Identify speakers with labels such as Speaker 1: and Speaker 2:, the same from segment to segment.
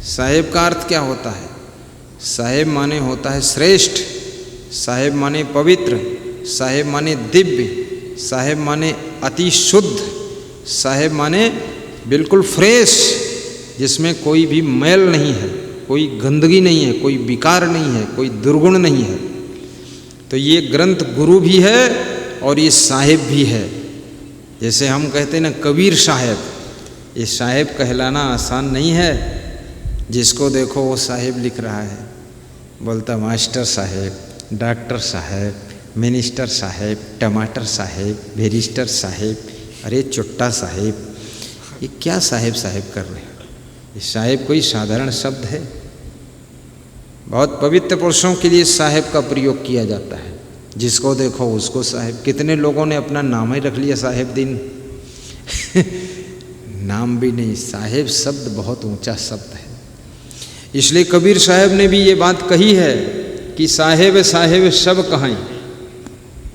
Speaker 1: साहेब का अर्थ क्या होता है? साहेब माने होता है श्रेष्ठ, साहेब माने पवित्र, साहेब माने दिव्य, साहेब माने अति शुद्ध, साहेब माने बिल्कुल फ्रेश, जिसमें कोई भी मैल नहीं है, कोई गंदगी नहीं है, कोई विकार नहीं है, कोई दुर्गुण नहीं है। तो ये ग्रंथ गुरु भी है और ये साहेब भी है। जैसे हम कहते हैं ना कबीर साहेब, ये साहेब कहलाना आसान नहीं है। जिसको देखो वो साहेब लिख रहा है, बोलता मास्टर साहेब, डॉक्टर साहेब, मिनिस्टर साहेब, टमाटर साहेब, बैरिस्टर साहेब, अरे चुट्टा साहेब, ये क्या साहेब साहेब कर रहे हैं? ये साहेब कोई साधारण शब्द है? बहुत पवित्र पुरुषों के लिए साहेब का प्रयोग किया जाता है। जिसको देखो उसको साहेब। कितने लोगों ने अपना नाम ही रख लिया साहेब दिन नाम भी नहीं, साहेब शब्द बहुत ऊंचा शब्द है। इसलिए कबीर साहब ने भी ये बात कही है कि साहेब साहेब सब कहें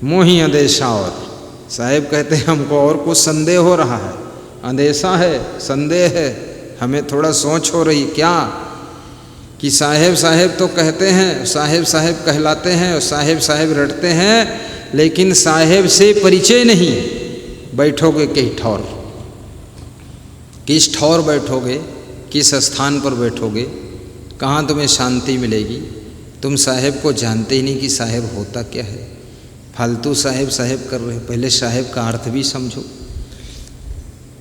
Speaker 1: मोहि अंदेशा। और साहेब कहते हैं हमको और कुछ संदेह हो रहा है, अंदेशा है, संदेह है, हमें थोड़ा सोच हो रही। क्या कि साहेब साहेब तो कहते हैं, साहेब साहेब कहलाते हैं और साहेब साहेब रटते हैं, लेकिन साहेब से परिचय नहीं। बैठोगे किस ठौर, किस ठौर बैठोगे, किस स्थान पर बैठोगे, कहाँ तुम्हें शांति मिलेगी? तुम साहेब को जानते ही नहीं कि साहेब होता क्या है। फालतू साहेब साहेब कर रहे हो। पहले साहेब का अर्थ भी समझो।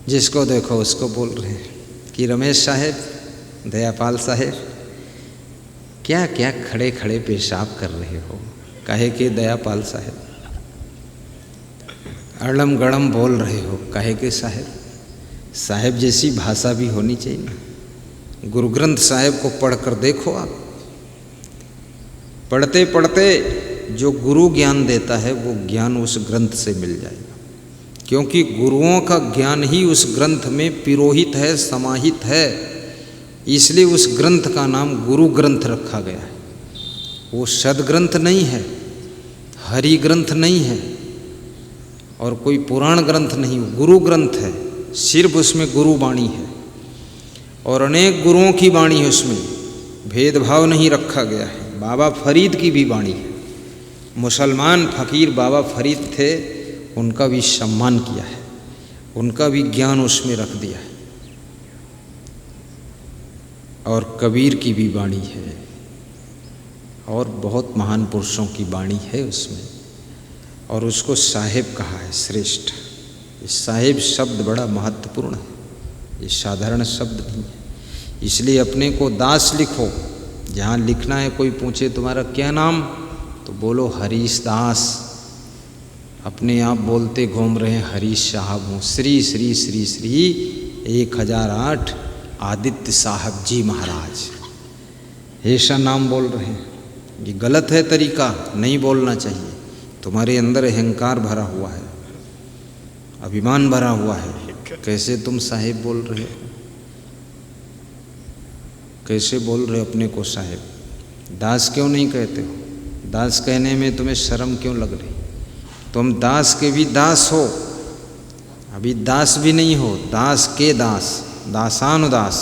Speaker 1: जिसको देखो उसको बोल रहे हैं कि रमेश साहेब, दयापाल साहेब, क्या क्या खड़े खड़े पेशाब कर रहे हो? काहे के दयापाल साहेब? अड़म गड़म बोल रहे हो, काहे के साहेब? साहेब जैसी भाषा भी होनी चाहिए ना। गुरु ग्रंथ साहेब को पढ़कर देखो आप। पढ़ते पढ़ते जो गुरु ज्ञान देता है वो ज्ञान उस ग्रंथ से मिल जाएगा, क्योंकि गुरुओं का ज्ञान ही उस ग्रंथ में पिरोहित है, समाहित है। इसलिए उस ग्रंथ का नाम गुरु ग्रंथ रखा गया है। वो सदग्रंथ नहीं है, हरि ग्रंथ नहीं है और कोई पुराण ग्रंथ नहीं, गुरु ग्रंथ है। सिर्फ उसमें गुरु वाणी है और अनेक गुरुओं की वाणी है, उसमें भेदभाव नहीं रखा गया है। बाबा फरीद की भी वाणी है। मुसलमान फकीर बाबा फरीद थे, उनका भी सम्मान किया है, उनका भी ज्ञान उसमें रख दिया है। और कबीर की भी वाणी है और बहुत महान पुरुषों की वाणी है उसमें, और उसको साहेब कहा है, श्रेष्ठ। ये साहेब शब्द बड़ा महत्वपूर्ण है, ये साधारण शब्द नहीं है। इसलिए अपने को दास लिखो। जहाँ लिखना है, कोई पूछे तुम्हारा क्या नाम, तो बोलो हरीश दास। अपने आप बोलते घूम रहे हैं हरीश साहब हूँ, श्री श्री श्री श्री 1008 आदित्य साहब जी महाराज, ऐसा नाम बोल रहे हैं। ये गलत है तरीका, नहीं बोलना चाहिए। तुम्हारे अंदर अहंकार भरा हुआ है, अभिमान भरा हुआ है। कैसे तुम साहेब बोल रहे हो? कैसे बोल रहे हो अपने को साहेब? दास क्यों नहीं कहते हो? दास कहने में तुम्हें शर्म क्यों लग रही? तुम दास के भी दास हो, अभी दास भी नहीं हो, दास के दास, दासानुदास,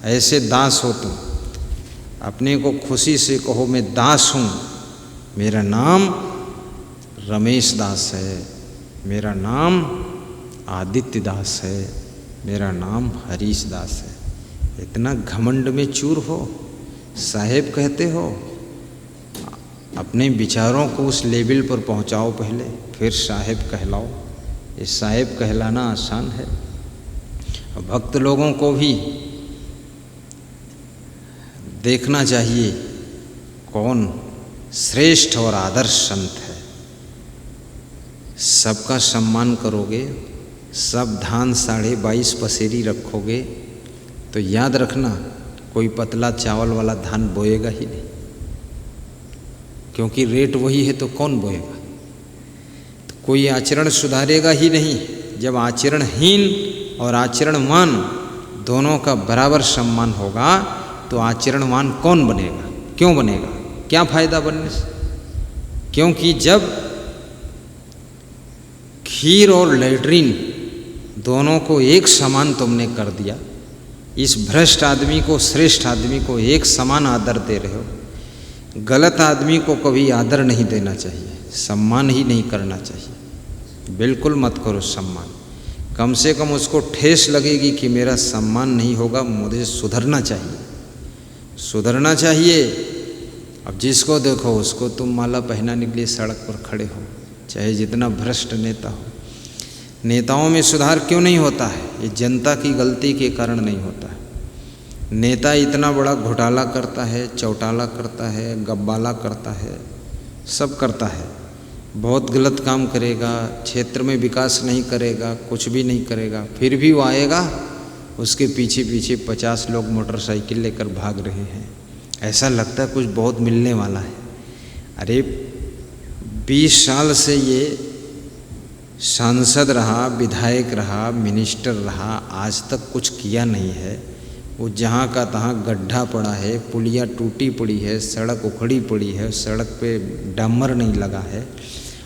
Speaker 1: ऐसे दास हो तुम। अपने को खुशी से कहो मैं दास हूँ, मेरा नाम रमेश दास है, मेरा नाम आदित्य दास है, मेरा नाम हरीश दास है। इतना घमंड में चूर हो, साहेब कहते हो। अपने विचारों को उस लेवल पर पहुंचाओ पहले, फिर साहेब कहलाओ। ये साहेब कहलाना आसान है। भक्त लोगों को भी देखना चाहिए कौन श्रेष्ठ और आदर्श संत है। सबका सम्मान करोगे, सब धान 22.5 पसेरी रखोगे, तो याद रखना कोई पतला चावल वाला धान बोएगा ही नहीं, क्योंकि रेट वही है तो कौन बोएगा। तो कोई आचरण सुधारेगा ही नहीं। जब आचरणहीन और आचरणवान दोनों का बराबर सम्मान होगा तो आचरणवान कौन बनेगा? क्यों बनेगा? क्या फायदा बनने से? क्योंकि जब खीर और लैट्रिन दोनों को एक समान तुमने कर दिया इस भ्रष्ट आदमी को, श्रेष्ठ आदमी को एक समान आदर दे रहे हो। गलत आदमी को कभी आदर नहीं देना चाहिए, सम्मान ही नहीं करना चाहिए। बिल्कुल मत करो सम्मान। कम से कम उसको ठेस लगेगी कि मेरा सम्मान नहीं होगा, मुझे सुधरना चाहिए, सुधरना चाहिए। अब जिसको देखो उसको तुम माला पहनाने के लिए सड़क पर खड़े हो, चाहे जितना भ्रष्ट नेता हो। नेताओं में सुधार क्यों नहीं होता है? ये जनता की गलती के कारण नहीं होता है। नेता इतना बड़ा घोटाला करता है, चौटाला करता है, गब्बाला करता है, सब करता है, बहुत गलत काम करेगा, क्षेत्र में विकास नहीं करेगा, कुछ भी नहीं करेगा, फिर भी वो आएगा, उसके पीछे पीछे 50 लोग मोटरसाइकिल लेकर भाग रहे हैं। ऐसा लगता है कुछ बहुत मिलने वाला है। अरे 20 साल से ये सांसद रहा, विधायक रहा, मिनिस्टर रहा, आज तक कुछ किया नहीं है। वो जहाँ का तहाँ गड्ढा पड़ा है, पुलिया टूटी पड़ी है, सड़क उखड़ी पड़ी है, सड़क पे डामर नहीं लगा है,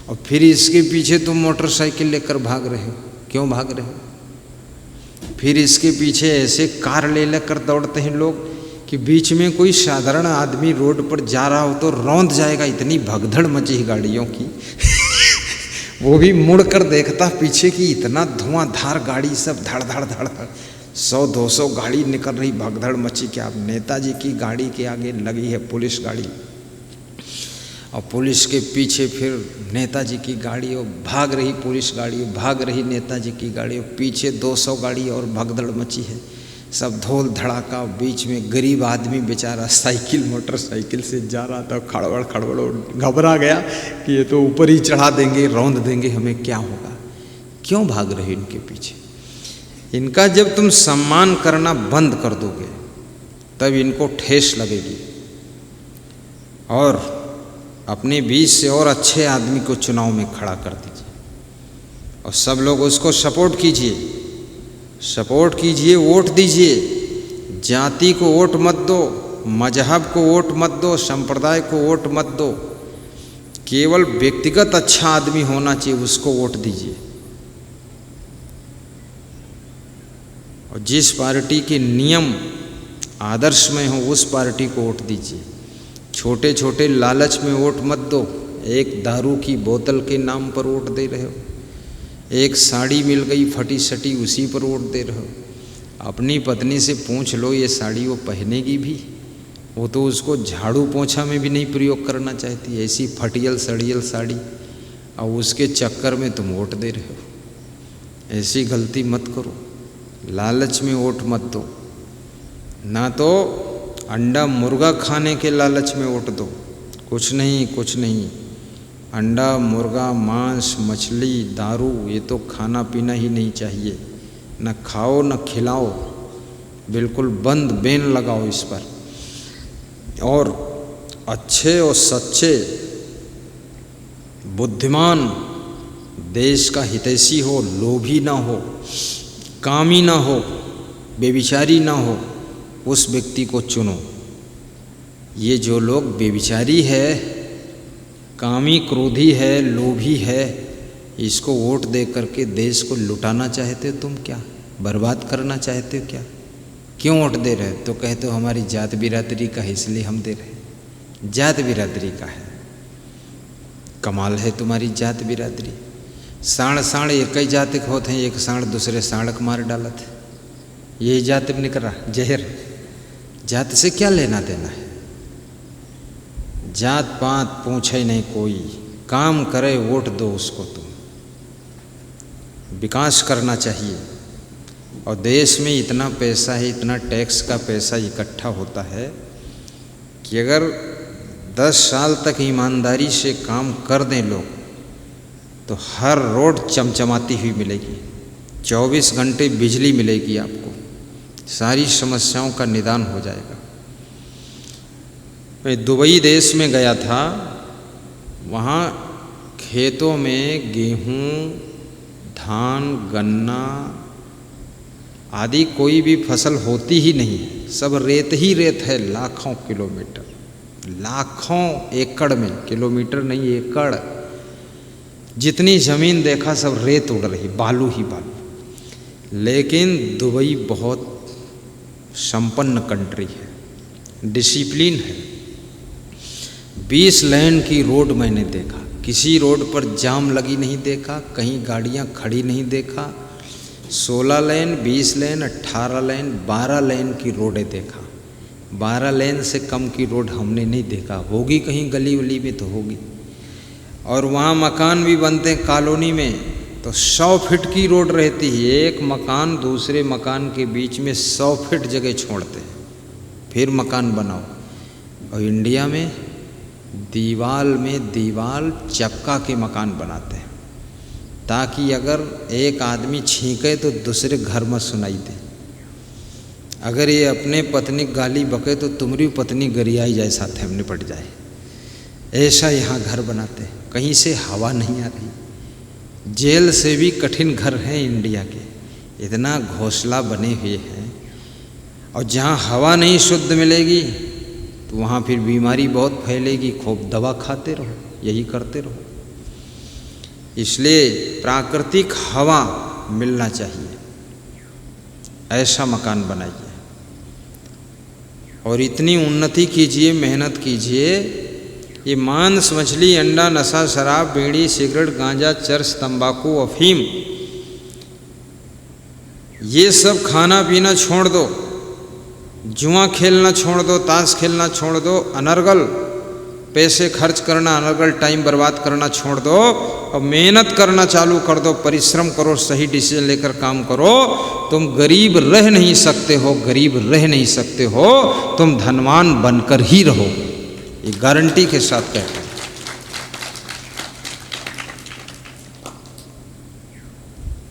Speaker 1: और फिर इसके पीछे तुम मोटरसाइकिल लेकर भाग रहे हो। क्यों भाग रहे हो? फिर इसके पीछे ऐसे कार ले लेकर दौड़ते हैं लोग कि बीच में कोई साधारण आदमी रोड पर जा रहा हो तो रौंद जाएगा, इतनी भगदड़ मची है गाड़ियों की। वो भी मुड़ कर देखता पीछे कि इतना धुआंधार गाड़ी, सब धड़ धड़ धड़ धड़ 100-200 गाड़ी निकल रही, भगदड़ मची। क्या अब नेताजी की गाड़ी के आगे लगी है पुलिस गाड़ी, और पुलिस के पीछे फिर नेताजी की गाड़ी, और भाग रही पुलिस गाड़ी, भाग रही नेताजी की गाड़ी, और पीछे 200 गाड़ी और भगदड़ मची है, सब धोल धड़ाका। बीच में गरीब आदमी बेचारा साइकिल मोटरसाइकिल से जा रहा था, खड़बड़ खड़बड़, घबरा गया कि ये तो ऊपर ही चढ़ा देंगे, रौंद देंगे, हमें क्या होगा। क्यों भाग रहे इनके पीछे? इनका जब तुम सम्मान करना बंद कर दोगे तब इनको ठेस लगेगी। और अपने बीच से और अच्छे आदमी को चुनाव में खड़ा कर दीजिए और सब लोग उसको सपोर्ट कीजिए, सपोर्ट कीजिए, वोट दीजिए। जाति को वोट मत दो, मजहब को वोट मत दो, संप्रदाय को वोट मत दो। केवल व्यक्तिगत अच्छा आदमी होना चाहिए, उसको वोट दीजिए। और जिस पार्टी के नियम आदर्शमय हो उस पार्टी को वोट दीजिए। छोटे छोटे लालच में वोट मत दो। एक दारू की बोतल के नाम पर वोट दे रहे हो, एक साड़ी मिल गई फटी सटी उसी पर वोट दे रहे हो। अपनी पत्नी से पूछ लो ये साड़ी वो पहनेगी भी? वो तो उसको झाड़ू पोंछा में भी नहीं प्रयोग करना चाहती, ऐसी फटियल सड़ियल साड़ी, और उसके चक्कर में तुम वोट दे रहे हो। ऐसी गलती मत करो, लालच में वोट मत दो। ना तो अंडा मुर्गा खाने के लालच में वोट दो, कुछ नहीं कुछ नहीं। अंडा मुर्गा मांस मछली दारू ये तो खाना पीना ही नहीं चाहिए, न खाओ न खिलाओ, बिल्कुल बंद बैन लगाओ इस पर। और अच्छे और सच्चे बुद्धिमान देश का हितैषी हो, लोभी ना हो, कामी ना हो, बेविचारी ना हो, उस व्यक्ति को चुनो। ये जो लोग बेविचारी है, कामी क्रोधी है, लोभी है, इसको वोट दे करके देश को लुटाना चाहते हो तुम? क्या बर्बाद करना चाहते हो क्या? क्यों वोट दे रहे? तो कहते हो हमारी जात बिरादरी का है इसलिए हम दे रहे। जात बिरादरी का है, कमाल है तुम्हारी जात बिरादरी। साढ़ साढ़ एक ही जात के होते हैं, एक साढ़ दूसरे साढ़ को मार डालत है, यही जात में निकल रहा जहर। जात से क्या लेना देना है? जात पात पूछे नहीं कोई, काम करे वोट दो उसको। तुम विकास करना चाहिए। और देश में इतना पैसा है, इतना टैक्स का पैसा इकट्ठा होता है कि अगर 10 साल तक ईमानदारी से काम कर दें लोग तो हर रोड चमचमाती हुई मिलेगी, 24 घंटे बिजली मिलेगी आपको, सारी समस्याओं का निदान हो जाएगा। मैं दुबई देश में गया था, वहाँ खेतों में गेहूँ धान गन्ना आदि कोई भी फसल होती ही नहीं है, सब रेत ही रेत है। लाखों किलोमीटर, लाखों एकड़ में, किलोमीटर नहीं एकड़, जितनी ज़मीन देखा सब रेत उड़ रही, बालू ही बालू। लेकिन दुबई बहुत संपन्न कंट्री है, डिसिप्लिन है। 20 लेन की रोड मैंने देखा, किसी रोड पर जाम लगी नहीं देखा, कहीं गाड़ियां खड़ी नहीं देखा। 16 लेन, 20 लेन, 18 लेन, 12 लेन की रोडें देखा। 12 लेन से कम की रोड हमने नहीं देखा। होगी कहीं गली उली में तो होगी। और वहाँ मकान भी बनते हैं कॉलोनी में, तो 100 फीट की रोड रहती है, एक मकान दूसरे मकान के बीच में 100 फीट जगह छोड़ते हैं, फिर मकान बनाओ। और इंडिया में दीवाल में दीवाल चपका के मकान बनाते हैं, ताकि अगर एक आदमी छींके तो दूसरे घर में सुनाई दे। अगर ये अपने पत्नी गाली बके तो तुम्हारी पत्नी गरियाई जाए, साथ में निपट जाए। ऐसा यहाँ घर बनाते हैं, कहीं से हवा नहीं आ रही। जेल से भी कठिन घर हैं इंडिया के, इतना घोंसला बने हुए हैं। और जहाँ हवा नहीं शुद्ध मिलेगी तो वहाँ फिर बीमारी बहुत फैलेगी, खूब दवा खाते रहो, यही करते रहो। इसलिए प्राकृतिक हवा मिलना चाहिए, ऐसा मकान बनाइए और इतनी उन्नति कीजिए, मेहनत कीजिए। ये मांस, मछली, अंडा, नशा, शराब, बीड़ी, सिगरेट, गांजा, चरस, तंबाकू, अफीम, ये सब खाना पीना छोड़ दो। जुआ खेलना छोड़ दो, ताश खेलना छोड़ दो, अनर्गल पैसे खर्च करना, अनर्गल टाइम बर्बाद करना छोड़ दो और मेहनत करना चालू कर दो। परिश्रम करो, सही डिसीजन लेकर काम करो। तुम गरीब रह नहीं सकते हो, गरीब रह नहीं सकते हो, तुम धनवान बनकर ही रहो, ये गारंटी के साथ कहते हैं।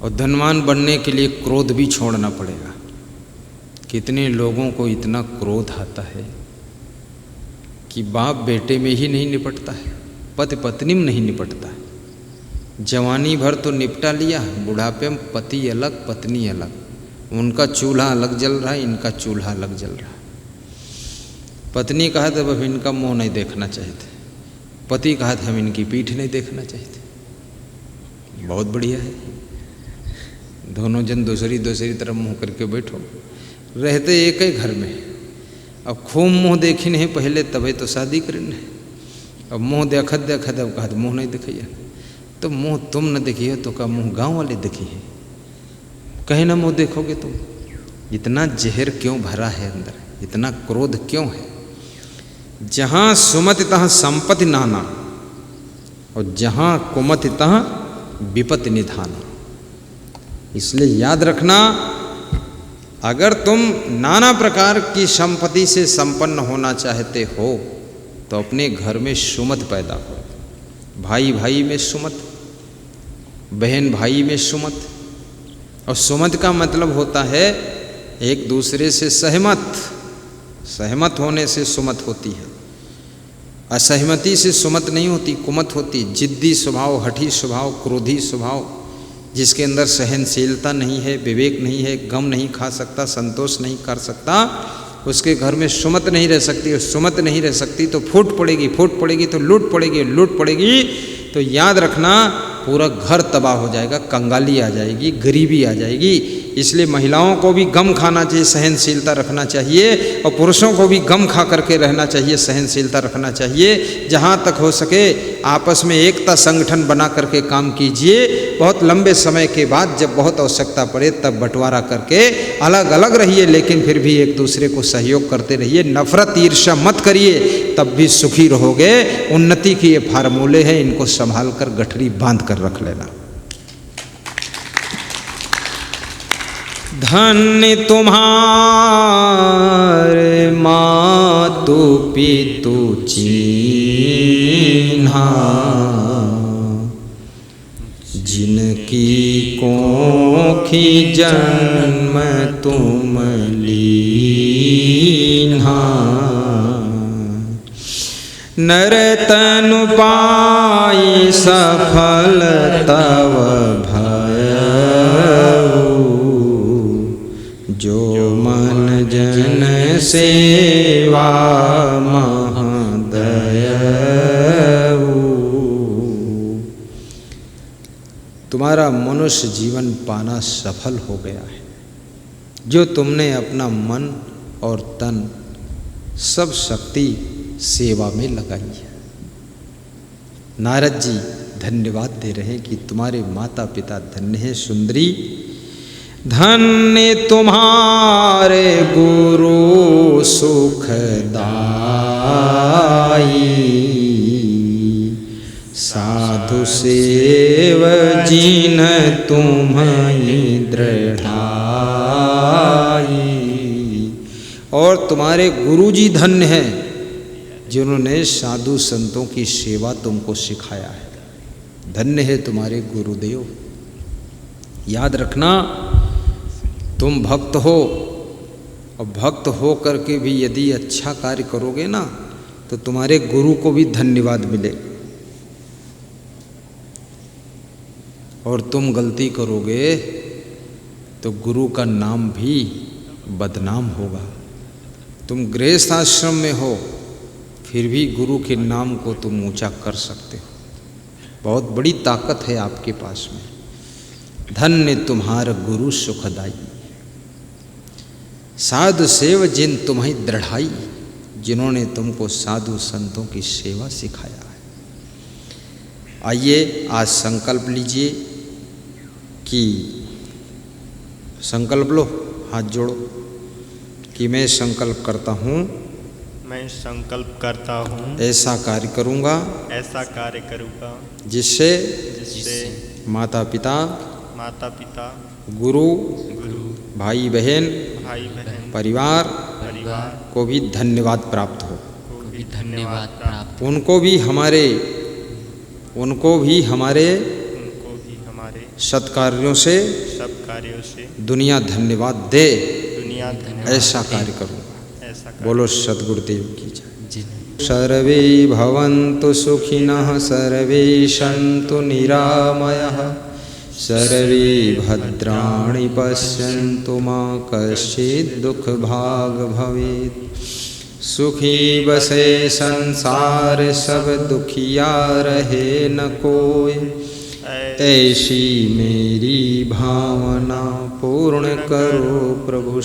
Speaker 1: और धनवान बनने के लिए क्रोध भी छोड़ना पड़ेगा। कितने लोगों को इतना क्रोध आता है कि बाप बेटे में ही नहीं निपटता है, पति पत्नी में नहीं निपटता है। जवानी भर तो निपटा लिया, बुढ़ापे में पति अलग पत्नी अलग, उनका चूल्हा अलग जल रहा है, इनका चूल्हा अलग जल रहा है। पत्नी कहा तो अब इनका मुँह नहीं देखना चाहिए थे, पति कहा था हम इनकी पीठ नहीं देखना चाहिए थे। बहुत बढ़िया है, दोनों जन दूसरी तरफ मुँह करके बैठो, रहते एक ही घर में। अब खूब मुँह देखी नहीं पहले, तभी तो शादी करने। अब मुँह देखत देखत अब कहा मुँह नहीं दिखैया, तो मुँह तुम न देखिए तो का मुँह गांव वाले देखी है, कहीं ना मुँह देखोगे तुम। इतना जहर क्यों भरा है अंदर, इतना क्रोध क्यों है? जहाँ सुमति तहाँ संपत्ति नाना और जहाँ कुमति तहाँ विपत्ति निधाना। इसलिए याद रखना, अगर तुम नाना प्रकार की संपत्ति से संपन्न होना चाहते हो तो अपने घर में सुमत पैदा करो। भाई भाई में सुमत, बहन भाई में सुमत। और सुमत का मतलब होता है एक दूसरे से सहमत, सहमत होने से सुमत होती है। असहमति से सुमत नहीं होती, कुमत होती। जिद्दी स्वभाव, हठी स्वभाव, क्रोधी स्वभाव, जिसके अंदर सहनशीलता नहीं है, विवेक नहीं है, गम नहीं खा सकता, संतोष नहीं कर सकता, उसके घर में सुमत नहीं रह सकती। और सुमत नहीं रह सकती तो फूट पड़ेगी, फूट पड़ेगी तो लूट पड़ेगी, लूट पड़ेगी तो याद रखना पूरा घर तबाह हो जाएगा, कंगाली आ जाएगी, गरीबी आ जाएगी। इसलिए महिलाओं को भी गम खाना चाहिए, सहनशीलता रखना चाहिए, और पुरुषों को भी गम खा करके रहना चाहिए, सहनशीलता रखना चाहिए। जहाँ तक हो सके आपस में एकता संगठन बना करके काम कीजिए। बहुत लंबे समय के बाद जब बहुत आवश्यकता पड़े तब बंटवारा करके अलग अलग रहिए, लेकिन फिर भी एक दूसरे को सहयोग करते रहिए। नफरत ईर्ष्या मत करिए, तब भी सुखी रहोगे। उन्नति के ये फार्मूले हैं, इनको संभाल कर गठरी बांध कर रख लेना। धन्य तुम्हारे मातु पितु चिन्हा, जिनकी कोखी जन्म तुम लीन्हा। नर तनु पाई सफल तव भयउ, जो मन जन सेवा महदयउ। तुम्हारा मनुष्य जीवन पाना सफल हो गया है, जो तुमने अपना मन और तन सब शक्ति सेवा में लगाइए। नारद जी धन्यवाद दे रहे हैं कि तुम्हारे माता पिता धन्य हैं सुंदरी, धन्य तुम्हारे गुरु सुखदाई, साधु सेव जिन तुम्हें दृढ़ाई। और तुम्हारे गुरु जी धन्य हैं जिन्होंने साधु संतों की सेवा तुमको सिखाया है। धन्य है तुम्हारे गुरुदेव। याद रखना, तुम भक्त हो और भक्त हो करके भी यदि अच्छा कार्य करोगे ना तो तुम्हारे गुरु को भी धन्यवाद मिले, और तुम गलती करोगे तो गुरु का नाम भी बदनाम होगा। तुम गृहस्थ आश्रम में हो फिर भी गुरु के नाम को तुम ऊंचा कर सकते हो। बहुत बड़ी ताकत है आपके पास में। धन्य तुम्हारा गुरु सुखदाई, साधु सेव जिन तुम्हें दृढ़ाई, जिन्होंने तुमको साधु संतों की सेवा सिखाया है। आइए आज संकल्प लीजिए कि संकल्प लो, हाथ जोड़ो कि मैं संकल्प करता हूँ,
Speaker 2: मैं संकल्प करता हूँ
Speaker 1: ऐसा कार्य करूँगा,
Speaker 2: ऐसा कार्य करूँगा
Speaker 1: जिससे
Speaker 2: माता पिता
Speaker 1: गुरु भाई बहन परिवार को भी धन्यवाद प्राप्त हो, उनको भी हमारे सत्कार्यों से दुनिया धन्यवाद दे, ऐसा कार्य करूँगा। बोलो सद्गुरुदेव की जय। सर्वे भवन्तु सुखिनः, सर्वे सन्तु निरामयः, सर्वे भद्राणि पश्यन्तु मा कश्चित् दुःखभाग् भवेत्। सुखी बसे संसार सब, दुखिया रहे न कोई, ऐसी मेरी भावना पूर्ण करो प्रभु।